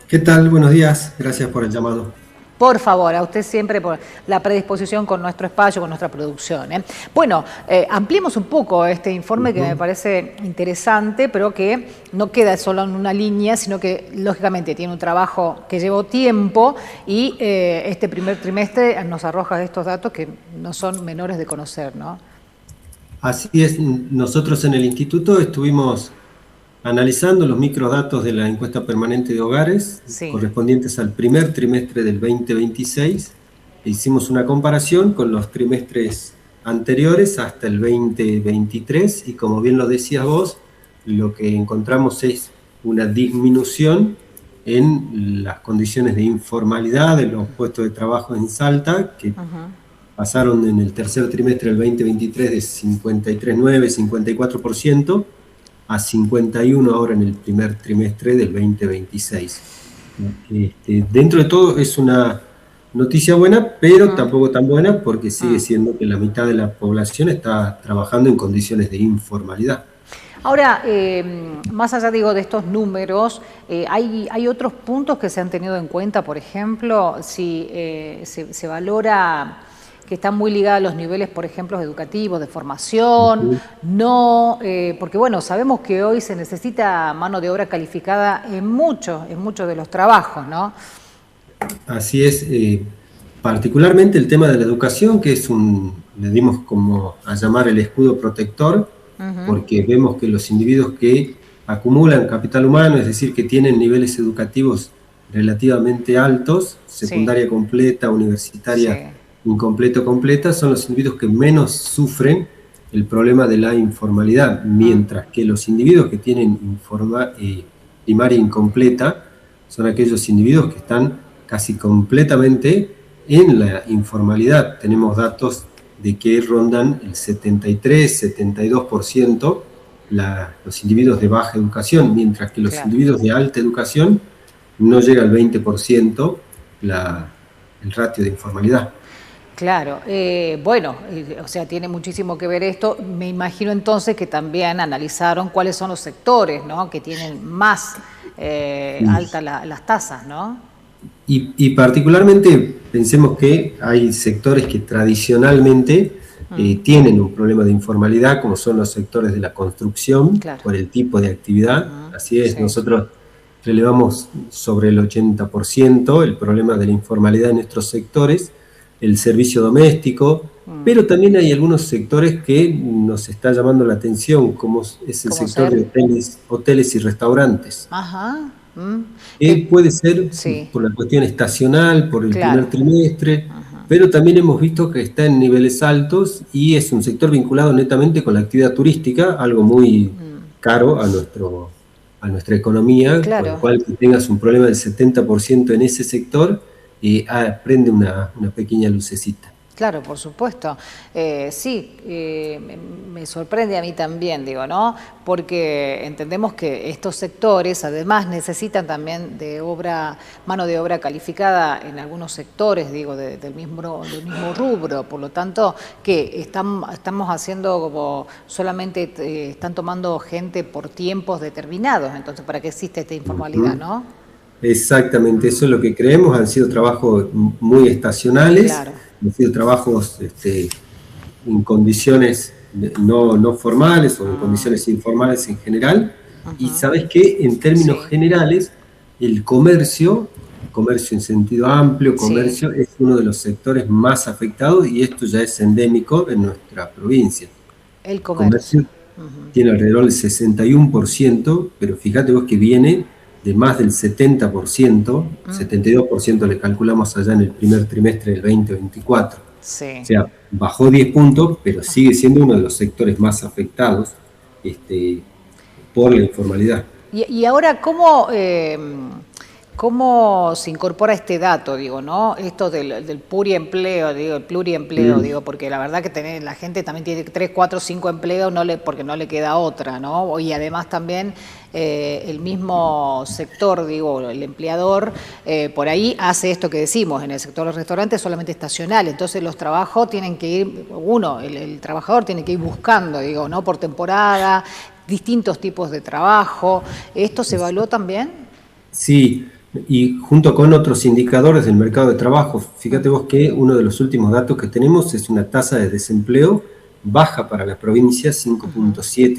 ¿Qué tal? Buenos días. Gracias por el llamado. Por favor, a usted siempre por la predisposición con nuestro espacio, con nuestra producción, ¿eh? Bueno, ampliemos un poco este informe que me Ujú. parece interesante, pero que no queda solo en una línea, sino que lógicamente tiene un trabajo que llevó tiempo y este primer trimestre nos arroja estos datos que no son menores de conocer, ¿no? Así es, nosotros en el instituto estuvimos analizando los microdatos de la encuesta permanente de hogares Sí. correspondientes al primer trimestre del 2026 e hicimos una comparación con los trimestres anteriores hasta el 2023 y como bien lo decías vos, lo que encontramos es una disminución en las condiciones de informalidad de los puestos de trabajo en Salta, que Ujú. pasaron en el tercer trimestre del 2023 de 53,9, 54% a 51 ahora en el primer trimestre del 2026. Dentro de todo es una noticia buena, pero Mm. tampoco tan buena porque sigue Mm. siendo que la mitad de la población está trabajando en condiciones de informalidad. Ahora, más allá, digo, de estos números, hay otros puntos que se han tenido en cuenta, por ejemplo, si se valora que están muy ligados a los niveles, por ejemplo, educativos, de formación, Ujú. no, porque bueno, sabemos que hoy se necesita mano de obra calificada en muchos de los trabajos, ¿no? Así es, particularmente el tema de la educación, que es le dimos como a llamar el escudo protector, Ujú. porque vemos que los individuos que acumulan capital humano, es decir, que tienen niveles educativos relativamente altos, Sí, secundaria completa, universitaria sí. incompleto completa, son los individuos que menos sufren el problema de la informalidad, Mm. mientras que los individuos que tienen primaria incompleta son aquellos individuos que están casi completamente en la informalidad. Tenemos datos de que rondan el 73, 72% los individuos de baja educación, mientras que los Claro. individuos de alta educación no llega al 20% el ratio de informalidad. Claro, bueno, o sea, tiene muchísimo que ver esto. Me imagino entonces que también analizaron cuáles son los sectores, ¿no? Que tienen más altas las tasas, ¿no? Y particularmente pensemos que hay sectores que tradicionalmente Mm. tienen un problema de informalidad, como son los sectores de la construcción, Claro. por el tipo de actividad. Ujú. Así es, Sí. nosotros relevamos sobre el 80% el problema de la informalidad en nuestros sectores, el servicio doméstico, Mm. pero también hay algunos sectores que nos está llamando la atención, como es el ¿Cómo sector de ser? hoteles y restaurantes. Ajá. Mm. Puede ser Sí, por la cuestión estacional, por el claro. primer trimestre, Ajá. pero también hemos visto que está en niveles altos y es un sector vinculado netamente con la actividad turística, algo muy Mm. caro a nuestra economía, con lo Claro. cual que tengas un problema del 70% en ese sector, prende una pequeña lucecita. Claro, por supuesto. Sí, me sorprende a mí también, digo, ¿no? Porque entendemos que estos sectores además necesitan también de mano de obra calificada en algunos sectores, digo, del mismo rubro. Por lo tanto, que estamos haciendo como solamente están tomando gente por tiempos determinados. Entonces, ¿para qué existe esta informalidad, Ujú. no? Exactamente, eso es lo que creemos, han sido trabajos muy estacionales, Claro. han sido trabajos en condiciones no formales o en Mm. condiciones informales en general. Y Ujú. sabes que en términos Sí, generales, comercio en sentido amplio, sí. comercio es uno de los sectores más afectados y esto ya es endémico en nuestra provincia. El El comercio comercio. Ujú. tiene alrededor del 61%, pero fíjate vos que viene de más del 70%, Mm. 72% le calculamos allá en el primer trimestre del 2024. O Sí. sea, bajó 10 puntos, pero sigue siendo uno de los sectores más afectados este, por la informalidad. Y ahora, ¿cómo se incorpora este dato, digo, ¿no? Esto del pluriempleo, digo, el pluriempleo, Mm, digo, porque la verdad que la gente también tiene 3, 4, 5 empleos porque no le queda otra, ¿no? Y además también el mismo sector, digo, el empleador, por ahí hace esto que decimos, en el sector de los restaurantes solamente estacional, entonces los trabajos tienen que ir, el trabajador tiene que ir buscando, digo, ¿no? Por temporada, distintos tipos de trabajo. ¿Esto se evaluó también? Sí, Y junto con otros indicadores del mercado de trabajo, fíjate vos que uno de los últimos datos que tenemos es una tasa de desempleo baja para la provincia, 5.7,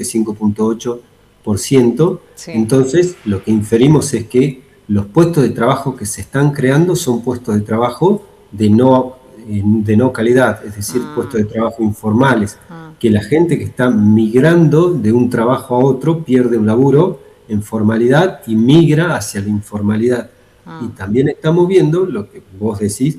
5.8%. Sí. Entonces, lo que inferimos es que los puestos de trabajo que se están creando son puestos de trabajo de no calidad, es decir, puestos de trabajo informales, que la gente que está migrando de un trabajo a otro pierde un laburo en formalidad y migra hacia la informalidad. Y también estamos viendo lo que vos decís,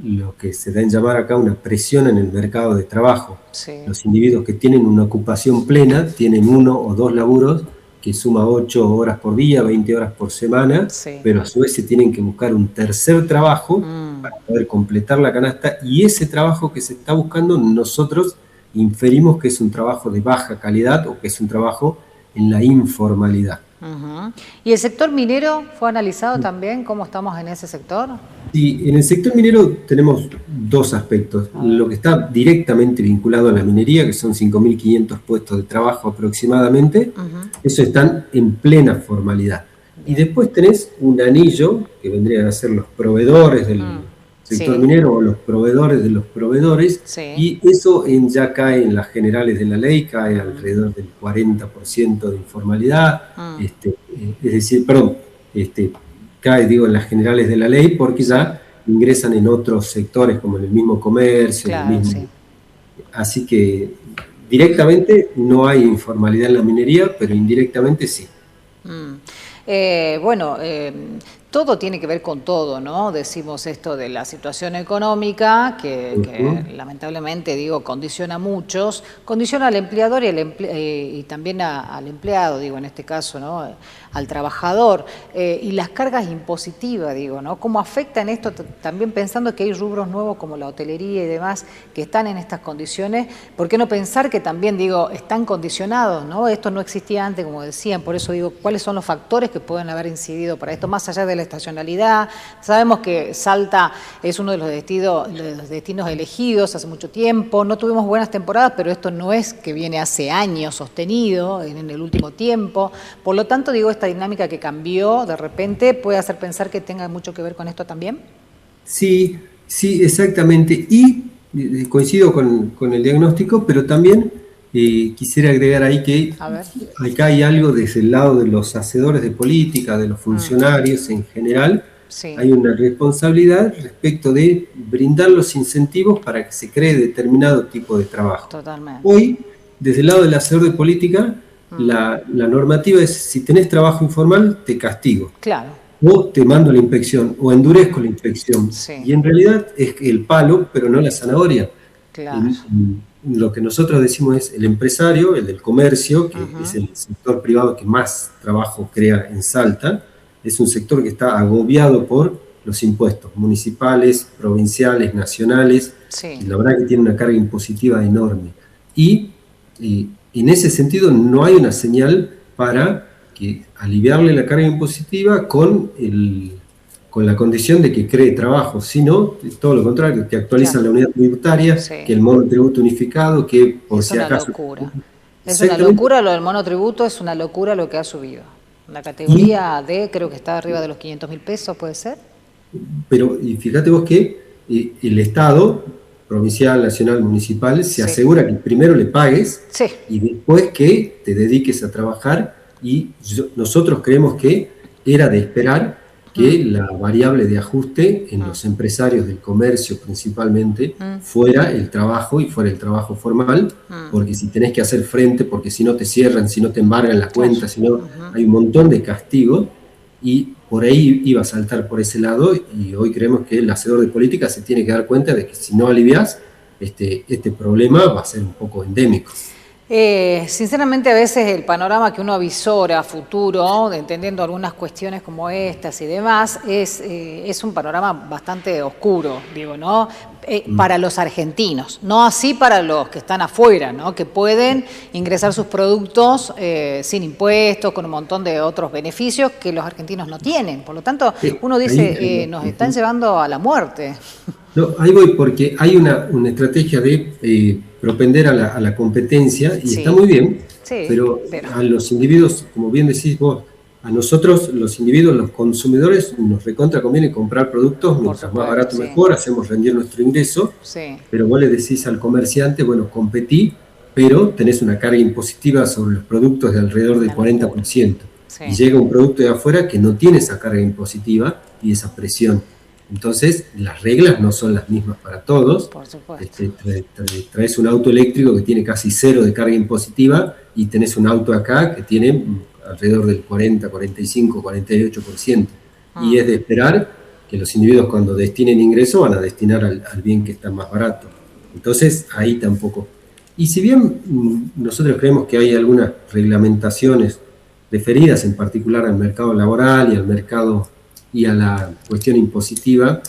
lo que se da en llamar acá una presión en el mercado de trabajo. Sí. Los individuos que tienen una ocupación plena tienen 1 o 2 laburos que suma 8 horas por día, 20 horas por semana, Sí. pero a su vez se tienen que buscar un tercer trabajo para poder completar la canasta, y ese trabajo que se está buscando nosotros inferimos que es un trabajo de baja calidad o que es un trabajo en la informalidad. ¿Y el sector minero fue analizado también? ¿Cómo estamos en ese sector? Sí, en el sector minero tenemos dos aspectos. Lo que está directamente vinculado a la minería, que son 5.500 puestos de trabajo aproximadamente, eso están en plena formalidad. Y después tenés un anillo, que vendrían a ser los proveedores del sector minero o los proveedores de los proveedores, y eso ya cae en las generales de la ley, cae alrededor del 40% de informalidad, es decir, perdón, cae, digo, en las generales de la ley, porque ya ingresan en otros sectores, como en el mismo comercio, Claro, el mismo. Así que directamente no hay informalidad en la minería, pero indirectamente sí. Todo tiene que ver con todo, ¿no? Decimos esto de la situación económica, que lamentablemente, digo, condiciona a muchos, condiciona al empleador y también al empleado, digo, en este caso, ¿no? Al trabajador, y las cargas impositivas, digo, ¿no? ¿Cómo afectan esto? También pensando que hay rubros nuevos como la hotelería y demás que están en estas condiciones, ¿por qué no pensar que también, digo, están condicionados, ¿no? Esto no existía antes, como decían, por eso digo, ¿cuáles son los factores que pueden haber incidido para esto, más allá de la estacionalidad? Sabemos que Salta es uno de los destinos elegidos hace mucho tiempo, no tuvimos buenas temporadas, pero esto no es que viene hace años sostenido en el último tiempo, por lo tanto, digo, esta dinámica que cambió de repente puede hacer pensar que tenga mucho que ver con esto también. Sí, sí, exactamente, y coincido con el diagnóstico, pero también quisiera agregar ahí que acá hay algo desde el lado de los hacedores de política, de los funcionarios en general, hay una responsabilidad respecto de brindar los incentivos para que se cree determinado tipo de trabajo. Totalmente. Hoy, desde el lado del hacedor de política, la normativa es: si tenés trabajo informal, te castigo. Claro. O te mando la inspección, o endurezco la inspección. Y en realidad es el palo, pero no la zanahoria. Claro. Lo que nosotros decimos es: el empresario, el del comercio, que es el sector privado que más trabajo crea en Salta, es un sector que está agobiado por los impuestos municipales, provinciales, nacionales. Y la verdad que tiene una carga impositiva enorme. Y en ese sentido no hay una señal para aliviarle la carga impositiva con la condición de que cree trabajo, sino todo lo contrario, que actualizan la unidad tributaria, que el monotributo unificado, que por si acaso... Es una locura. Es una locura lo del monotributo, es una locura lo que ha subido. La categoría D creo que está arriba de los 500.000 pesos, ¿puede ser? Pero y fíjate vos que el Estado, provincial, nacional, municipal, se asegura que primero le pagues y después que te dediques a trabajar, y nosotros creemos que era de esperar que la variable de ajuste en los empresarios del comercio principalmente fuera el trabajo, y fuera el trabajo formal, porque si tenés que hacer frente, porque si no te cierran, si no te embargan la cuenta, si no, hay un montón de castigos, y por ahí iba a saltar por ese lado, y hoy creemos que el hacedor de política se tiene que dar cuenta de que si no alivias, este problema va a ser un poco endémico. Sinceramente, a veces el panorama que uno avisora a futuro, entendiendo algunas cuestiones como estas y demás, es un panorama bastante oscuro, digo, ¿no? Para los argentinos, no así para los que están afuera, ¿no? Que pueden ingresar sus productos sin impuestos, con un montón de otros beneficios que los argentinos no tienen. Por lo tanto, uno dice, nos están llevando a la muerte. No, ahí voy, porque hay una estrategia de propender a la competencia, y está muy bien, pero a los individuos, como bien decís vos, A nosotros, los individuos, los consumidores, nos recontra conviene comprar productos, mientras más barato mejor, hacemos rendir nuestro ingreso, pero vos le decís al comerciante, bueno, competí, pero tenés una carga impositiva sobre los productos de alrededor del 40%. Y llega un producto de afuera que no tiene esa carga impositiva y esa presión. Entonces, las reglas no son las mismas para todos. Por supuesto. Traes un auto eléctrico que tiene casi 0 de carga impositiva y tenés un auto acá que tiene alrededor del 40, 45, 48%. Y es de esperar que los individuos cuando destinen ingresos van a destinar al bien que está más barato. Entonces, ahí tampoco. Y si bien nosotros creemos que hay algunas reglamentaciones referidas en particular al mercado laboral y al mercado y a la cuestión impositiva,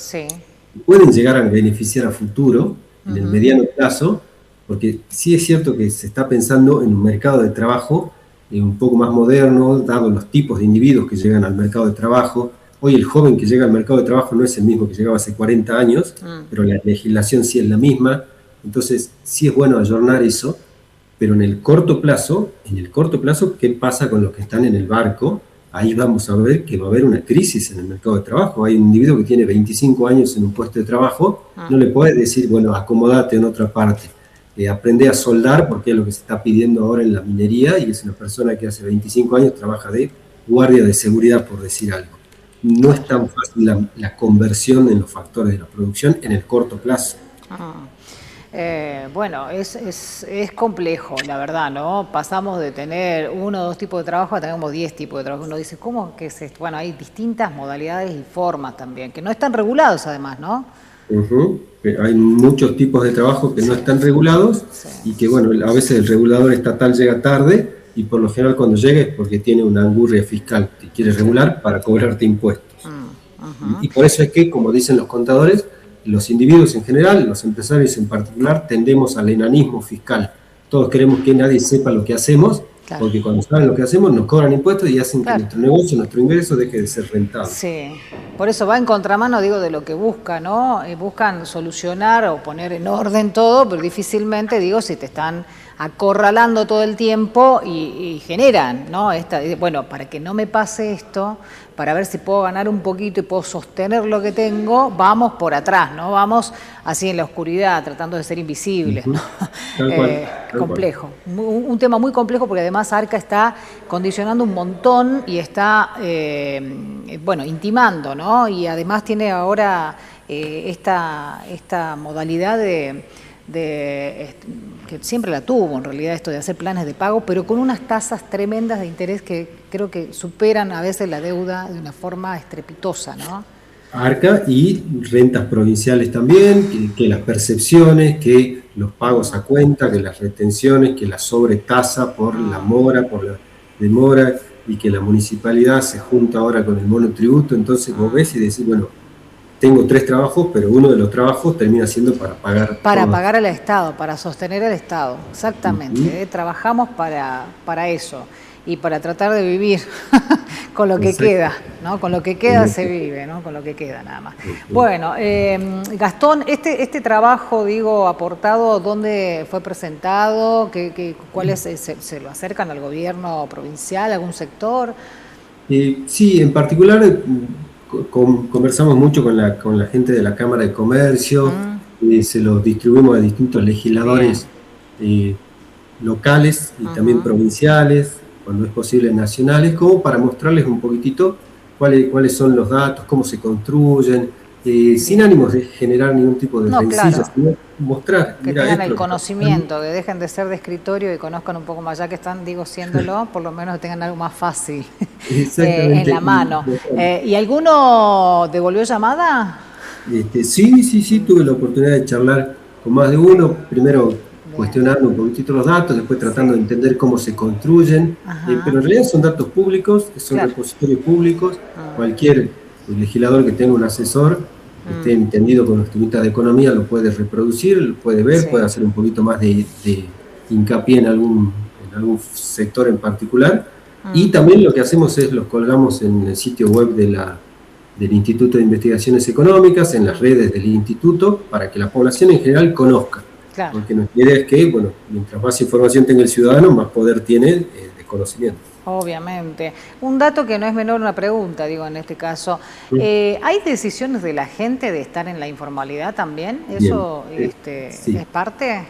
pueden llegar a beneficiar a futuro, en el mediano plazo, porque sí es cierto que se está pensando en un mercado de trabajo un poco más moderno, dado los tipos de individuos que llegan al mercado de trabajo. Hoy el joven que llega al mercado de trabajo no es el mismo que llegaba hace 40 años, pero la legislación sí es la misma. Entonces sí es bueno ayornar eso, pero en el corto plazo, ¿qué pasa con los que están en el barco? Ahí vamos a ver que va a haber una crisis en el mercado de trabajo. Hay un individuo que tiene 25 años en un puesto de trabajo, no le puedes decir, bueno, acomodate en otra parte. Aprende a soldar, porque es lo que se está pidiendo ahora en la minería, y es una persona que hace 25 años trabaja de guardia de seguridad, por decir algo. No es tan fácil la conversión en los factores de la producción en el corto plazo. Bueno, es complejo, la verdad, ¿no? Pasamos de tener 1 o 2 tipos de trabajo a tenemos 10 tipos de trabajo. Uno dice, ¿cómo que es esto? Bueno, hay distintas modalidades y formas también, que no están regulados además, ¿no? Hay muchos tipos de trabajo que no están regulados y que, bueno, a veces el regulador estatal llega tarde y por lo general cuando llega es porque tiene una angurria fiscal que quiere regular para cobrarte impuestos. Y por eso es que, como dicen los contadores, los individuos en general, los empresarios en particular, tendemos al enanismo fiscal. Todos queremos que nadie sepa lo que hacemos, porque cuando saben lo que hacemos nos cobran impuestos y hacen que nuestro negocio, nuestro ingreso deje de ser rentable. Sí, por eso va en contramano, digo, de lo que busca, ¿no? Buscan solucionar o poner en orden todo, pero difícilmente, digo, si te están acorralando todo el tiempo y generan, ¿no? Bueno, para que no me pase esto, para ver si puedo ganar un poquito y puedo sostener lo que tengo, vamos por atrás, ¿no? Vamos así en la oscuridad, tratando de ser invisibles, ¿no? Complejo. Un tema muy complejo porque además ARCA está condicionando un montón y está, bueno, intimando, ¿no? Y además tiene ahora esta modalidad que siempre la tuvo en realidad, esto de hacer planes de pago, pero con unas tasas tremendas de interés que creo que superan a veces la deuda de una forma estrepitosa, ¿no? ARCA y rentas provinciales también, que las percepciones, que los pagos a cuenta, que las retenciones, que la sobretasa por la mora, por la demora, y que la municipalidad se junta ahora con el monotributo. Entonces vos ves y decís, bueno, tengo 3 trabajos, pero uno de los trabajos termina siendo para pagar. Para pagar al Estado, para sostener al Estado, exactamente. Trabajamos para eso y para tratar de vivir con lo que queda, ¿no? Con lo que queda se vive, ¿no? Con lo que queda nada más. Bueno, Gastón, este trabajo, digo, aportado, ¿dónde fue presentado? ¿Cuáles se lo acercan al gobierno provincial, algún sector? Sí, en particular conversamos mucho con la gente de la Cámara de Comercio, se lo distribuimos a distintos legisladores locales y también provinciales, cuando es posible nacionales, como para mostrarles un poquitito cuáles son los datos, cómo se construyen, sin ánimos de generar ningún tipo de rencillas, sino mostrar. Que tengan el conocimiento, que dejen de ser de escritorio y conozcan un poco más, ya que están, digo, siéndolo, por lo menos que tengan algo más fácil en la mano. ¿Y alguno devolvió llamada? Sí, tuve la oportunidad de charlar con más de uno, primero cuestionando un poquitito los datos, después tratando de entender cómo se construyen, pero en realidad son datos públicos, son repositorios públicos, cualquier legislador que tenga un asesor, esté entendido con los temas de economía, lo puede reproducir, lo puede ver, puede hacer un poquito más de hincapié en algún sector en particular, y también lo que hacemos es los colgamos en el sitio web del Instituto de Investigaciones Económicas, en las redes del instituto, para que la población en general conozca. Porque nuestra idea es que, bueno, mientras más información tenga el ciudadano, más poder tiene de conocimiento. Obviamente. Un dato que no es menor, una pregunta, digo, en este caso. ¿Hay decisiones de la gente de estar en la informalidad también? Bien, ¿Eso sí, es parte?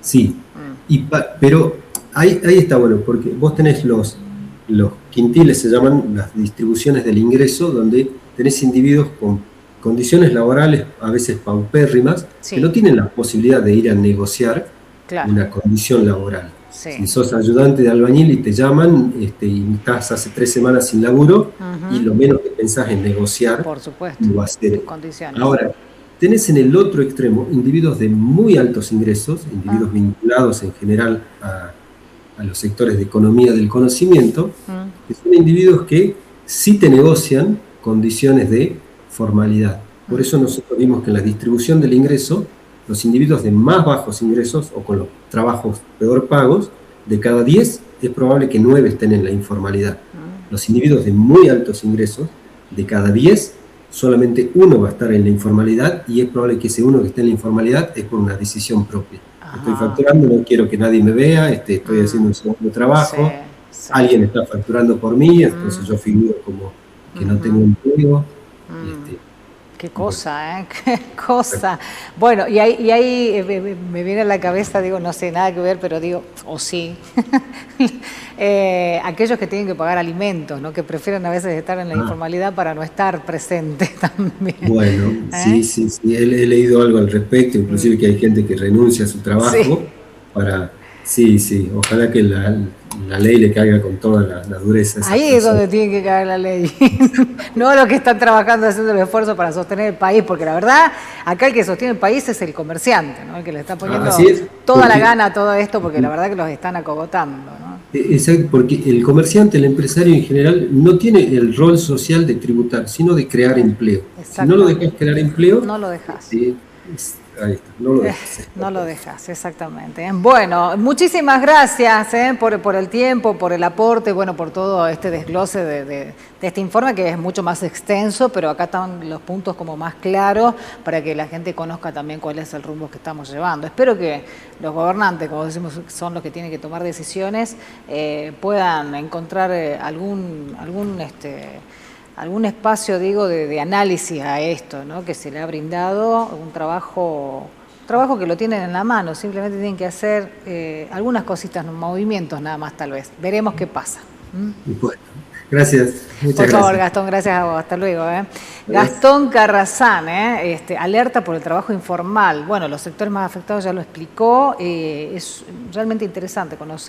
sí. Mm, Pero ahí está bueno, porque vos tenés los quintiles, se llaman las distribuciones del ingreso, donde tenés individuos con condiciones laborales a veces paupérrimas, que sí, no tienen la posibilidad de ir a negociar claro, una condición laboral. sí. Si sos ayudante de albañil y te llaman y estás hace 3 semanas sin laburo, y Ujú, lo menos que pensás en negociar, por supuesto, no va a ser. tus condiciones. Ahora, tenés en el otro extremo individuos de muy altos ingresos, Ah, individuos vinculados en general a los sectores de economía del conocimiento, mm, que son individuos que sí te negocian condiciones de formalidad. Por mm. eso nosotros vimos que en la distribución del ingreso, los individuos de más bajos ingresos o con los trabajos peor pagos, de cada 10 es probable que 9 estén en la informalidad. Los individuos de muy altos ingresos, de cada 10 solamente uno va a estar en la informalidad, y es probable que ese uno que esté en la informalidad es por una decisión propia. Estoy Ajá. facturando, no quiero que nadie me vea, estoy haciendo un Mm, segundo sí, trabajo, sí. alguien está facturando por mí, entonces Mm, yo figuro como que no tengo ujú. empleo. Mm. Este, Qué y bueno, cosa, ¿eh? Qué cosa. Bueno, y ahí me viene a la cabeza, digo, no sé, nada que ver, pero digo, o sí, aquellos que tienen que pagar alimentos, ¿no? Que prefieren a veces estar en la ah, informalidad para no estar presente también. bueno, ¿Eh? sí, sí, sí, he leído algo al respecto, inclusive que hay gente que renuncia a su Sí. trabajo para, sí, sí, ojalá que la ley le caiga con toda la dureza a esas Ahí es personas. donde tiene que caer la ley, no los que están trabajando haciendo el esfuerzo para sostener el país, porque la verdad, acá el que sostiene el país es el comerciante, ¿no? El que le está Así poniendo es, toda la porque gana a todo esto, porque la verdad que los están acogotando, ¿no? exacto, porque el comerciante, el empresario en general, no tiene el rol social de tributar, sino de crear empleo. Si no lo dejas Exactamente, crear empleo, no lo dejas. ahí está, no lo dejas. No lo dejas, exactamente. Bueno, muchísimas gracias por el tiempo, por el aporte, bueno, por todo este desglose de este informe que es mucho más extenso, pero acá están los puntos como más claros para que la gente conozca también cuál es el rumbo que estamos llevando. Espero que los gobernantes, como decimos, son los que tienen que tomar decisiones, puedan encontrar algún espacio, digo, de análisis a esto, ¿no? Que se le ha brindado un trabajo que lo tienen en la mano, simplemente tienen que hacer algunas cositas, movimientos nada más tal vez. Veremos qué pasa. Bueno, gracias, muchas Por favor, gracias. Gastón, gracias a vos. Hasta luego. Adiós. Gastón Carrazán, alerta por el trabajo informal. Bueno, los sectores más afectados ya lo explicó. Es realmente interesante conocer.